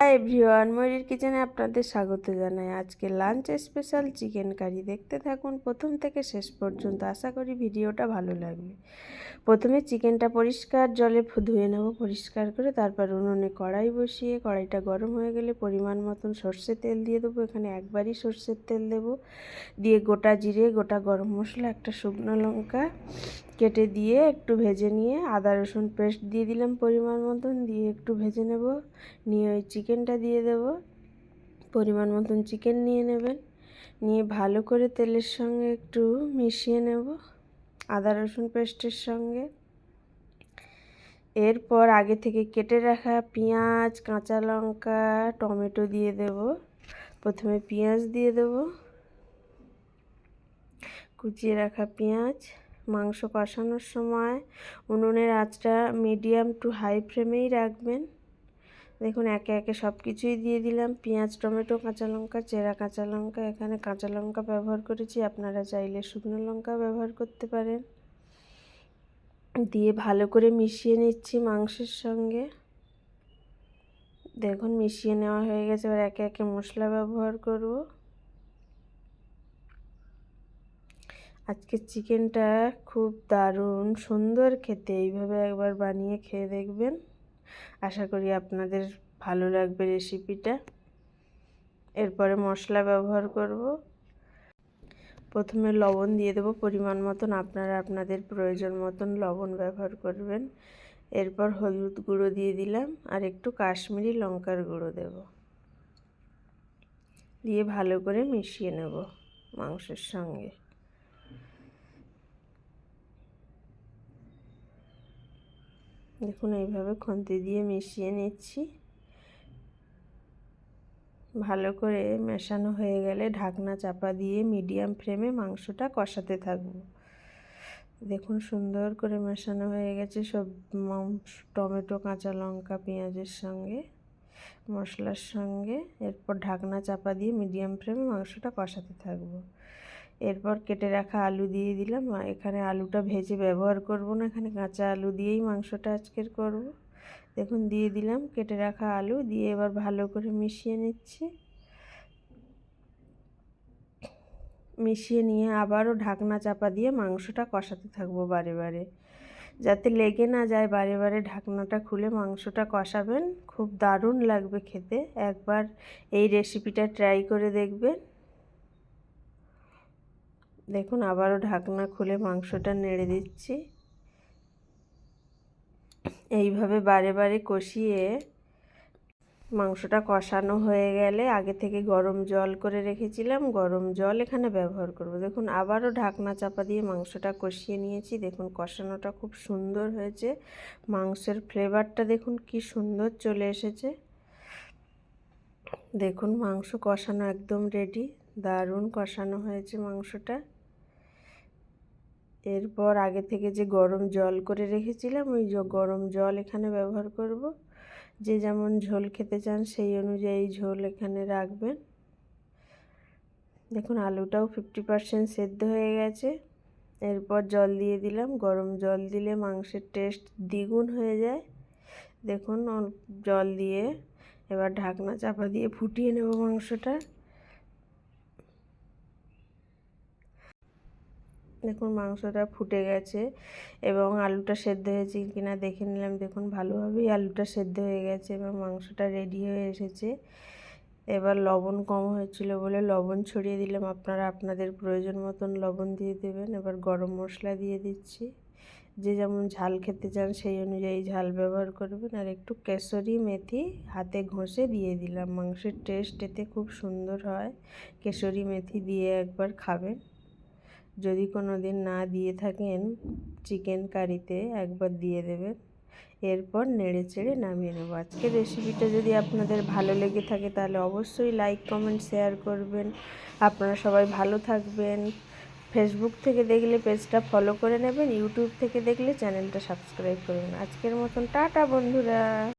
Hi everyone, ময়ূরীর কিচেনে আপনাদের স্বাগত জানাই। আজকে লাঞ্চ স্পেশাল চিকেন কারি। দেখতে থাকুন প্রথম থেকে শেষ পর্যন্ত। আশা করি ভিডিওটা ভালো লাগবে। প্রথমে চিকেনটা পরিষ্কার জলে ধুয়ে নেব, পরিষ্কার করে। তারপর উনুনে কড়াই বসিয়ে কড়াইটা গরম হয়ে গেলে পরিমাণ মতন সর্ষে তেল দিয়ে দেবো। এখানে একবারই সর্ষের তেল দেবো। দিয়ে গোটা জিরে, গোটা গরম মশলা, একটা শুকনো লঙ্কা কেটে দিয়ে একটু ভেজে নিয়ে আদা রসুন পেস্ট দিয়ে দিলাম পরিমাণ মতন, দিয়ে একটু ভেজে নেব। নিয়ে ওই চিকেনটা দিয়ে দেব। পরিমাণ মতন চিকেন নিয়ে নেবেন, নিয়ে ভালো করে তেলের সঙ্গে একটু মিশিয়ে নেব আদা রসুন পেস্টের সঙ্গে। এরপর আগে থেকে কেটে রাখা পেঁয়াজ, কাঁচা লঙ্কা, টমেটো দিয়ে দেব। প্রথমে পেঁয়াজ দিয়ে দেব, কুচিয়ে রাখা পেঁয়াজ। মাংস কষানোর সময় উনুনের আঁচটা মিডিয়াম টু হাই ফ্লেমেই রাখবেন। দেখুন একে একে সব কিছুই দিয়ে দিলাম, পেঁয়াজ, টমেটো, কাঁচা লঙ্কা, চেরা কাঁচা লঙ্কা। এখানে কাঁচা লঙ্কা ব্যবহার করেছি, আপনারা চাইলে শুকনো লঙ্কা ব্যবহার করতে পারেন। দিয়ে ভালো করে মিশিয়ে নিচ্ছি মাংসের সঙ্গে। দেখুন মিশিয়ে নেওয়া হয়ে গেছে। এবার একে একে মশলা ব্যবহার করব। আজকের চিকেনটা খুব দারুণ সুন্দর খেতে, এইভাবে একবার বানিয়ে খেয়ে দেখবেন। আশা করি আপনাদের ভালো লাগবে রেসিপিটা। এরপরে মশলা ব্যবহার করব। প্রথমে লবণ দিয়ে দেবো পরিমাণ মতন, আপনারা আপনাদের প্রয়োজন মতন লবণ ব্যবহার করবেন। এরপর হলুদ গুঁড়ো দিয়ে দিলাম, আর একটু কাশ্মীরি লঙ্কার গুঁড়ো দেব। দিয়ে ভালো করে মিশিয়ে নেব মাংসের সঙ্গে। দেখুন এইভাবে খুন্তি দিয়ে মিশিয়ে নিচ্ছি। ভালো করে মেশানো হয়ে গেলে ঢাকনা চাপা দিয়ে মিডিয়াম ফ্লেমে মাংসটা কষাতে থাকবো। দেখুন সুন্দর করে মেশানো হয়ে গেছে সব টমেটো, কাঁচা লঙ্কা, পেঁয়াজের সঙ্গে, মশলার সঙ্গে। এরপর ঢাকনা চাপা দিয়ে মিডিয়াম ফ্লেমে মাংসটা কষাতে থাকবো। এরপর কেটে রাখা আলু দিয়ে দিলাম। এখানে আলুটা ভেজে ব্যবহার করব না, এখানে কাঁচা আলু দিয়েই মাংসটা আজকের করব। দেখুন দিয়ে দিলাম কেটে রাখা আলু, দিয়ে এবার ভালো করে মিশিয়ে নিচ্ছি। মিশিয়ে নিয়ে আবারও ঢাকনা চাপা দিয়ে মাংসটা কষাতে থাকবো বারে বারে, যাতে লেগে না যায়। বারে বারে ঢাকনাটা খুলে মাংসটা কষাবেন, খুব দারুণ লাগবে খেতে। একবার এই রেসিপিটা ট্রাই করে দেখবেন। দেখুন আবারও ঢাকনা খুলে মাংসটা নেড়ে দিচ্ছি। এইভাবে বারে বারে কষিয়ে মাংসটা কষানো হয়ে গেলে আগে থেকে গরম জল করে রেখেছিলাম, গরম জল এখানে ব্যবহার করব। দেখুন আবারও ঢাকনা চাপা দিয়ে মাংসটা কষিয়ে নিয়েছি। দেখুন কষানোটা খুব সুন্দর হয়েছে, মাংসের ফ্লেভারটা দেখুন কি সুন্দর চলে এসেছে। দেখুন মাংস কষানো একদম রেডি, দারুণ কষানো হয়েছে মাংসটা। এরপর আগে থেকে যে গরম জল করে রেখেছিলাম, ওই গরম জল এখানে ব্যবহার করব। যে যেমন ঝোল খেতে চান সেই অনুযায়ী ঝোল এখানে রাখবেন। দেখুন আলুটাও 50% সেদ্ধ হয়ে গেছে। এরপর জল দিয়ে দিলাম। গরম জল দিলে মাংসের টেস্ট দ্বিগুণ হয়ে যায়। দেখুন জল দিয়ে এবার ঢাকনা চাপা দিয়ে ফুটিয়ে নেব মাংসটা। দেখুন মাংসটা ফুটে গেছে এবং আলুটা সেদ্ধ হয়েছে কিনা দেখে নিলাম। দেখুন ভালোভাবেই আলুটা সেদ্ধ হয়ে গেছে এবং মাংসটা রেডি হয়ে এসেছে। এবার লবণ কম হয়েছিল বলে লবণ ছড়িয়ে দিলাম, আপনারা আপনাদের প্রয়োজন মতন লবণ দিয়ে দেবেন। এবার গরম মশলা দিয়ে দিচ্ছি, যে যেমন ঝাল খেতে চান সেই অনুযায়ী ঝাল ব্যবহার করবেন। আর একটু কেশরি মেথি হাতে ঘষে দিয়ে দিলাম, মাংসের টেস্ট এতে খুব সুন্দর হয়। কেশরি মেথি দিয়ে একবার খাবেন, যদি কোনো দিন না দিয়ে থাকেন চিকেন কারিতে একবার দিয়ে দেবেন। এরপর নেড়ে চেড়ে নামিয়ে নেব। আজকের রেসিপিটা যদি আপনাদের ভালো লেগে থাকে তাহলে অবশ্যই লাইক, কমেন্ট, শেয়ার করবেন। আপনারা সবাই ভালো থাকবেন। ফেসবুক থেকে দেখলে পেজটা ফলো করে নেবেন, ইউটিউব থেকে দেখলে চ্যানেলটা সাবস্ক্রাইব করবেন। আজকের মতন টাটা বন্ধুরা।